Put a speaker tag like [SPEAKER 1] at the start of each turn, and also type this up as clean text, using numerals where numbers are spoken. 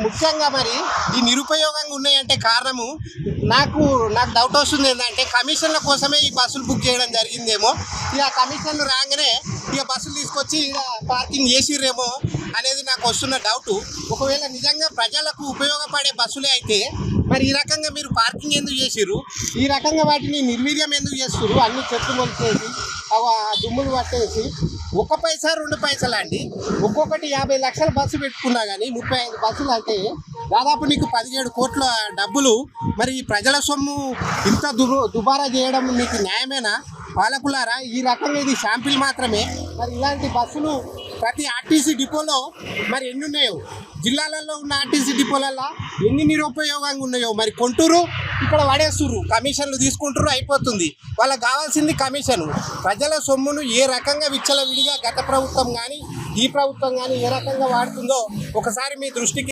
[SPEAKER 1] ముఖ్యంగా మరి ఈ నిరుపయోగంగా ఉన్నాయంటే కారణము నాకు డౌట్ వస్తుంది ఏంటంటే కమిషన్ల కోసమే ఈ బస్సులు బుక్ చేయడం జరిగిందేమో. ఇక కమిషన్లు రాగానే ఇక బస్సులు తీసుకొచ్చి ఇక పార్కింగ్ చేసిర్రేమో అనేది నాకు వస్తున్న డౌటు. ఒకవేళ నిజంగా ప్రజలకు ఉపయోగపడే బస్సులే అయితే మరి ఈ రకంగా మీరు పార్కింగ్ ఎందుకు చేసిర్రు, ఈ రకంగా వాటిని నిర్వీర్యం ఎందుకు చేస్తున్నారు? అన్ని చెట్లు మొలిచేసి దుమ్ములు పట్టేసి 1 పైసా 2 పైసలు అండి, ఒక్కొక్కటి 50 లక్షల బస్సు పెట్టుకున్నా కానీ 35 బస్సులు అంటే దాదాపు నీకు 17 కోట్ల డబ్బులు. మరి ఈ ప్రజల సొమ్ము ఇంత దుబారా చేయడం మీకు న్యాయమేనా? పాలకులారా, ఈ రకంగా ఇది శాంపిల్ మాత్రమే. మరి ఇలాంటి బస్సులు ప్రతి ఆర్టీసీ డిపోలో మరి ఎన్ని ఉన్నాయో, జిల్లాలలో ఉన్న ఆర్టీసీ డిపోలలో ఎన్ని నిరుపయోగంగా ఉన్నాయో మరి కొంటూరు ఇక్కడ పడేస్తుర్రు, కమిషన్లు తీసుకుంటారు, అయిపోతుంది. వాళ్ళకి కావాల్సింది కమిషను. ప్రజల సొమ్మును ఏ రకంగా విచ్చలవిడిగా గత ప్రభుత్వం కానీ ఈ ప్రభుత్వం కానీ ఏ రకంగా వాడుతుందో ఒకసారి మీ దృష్టికి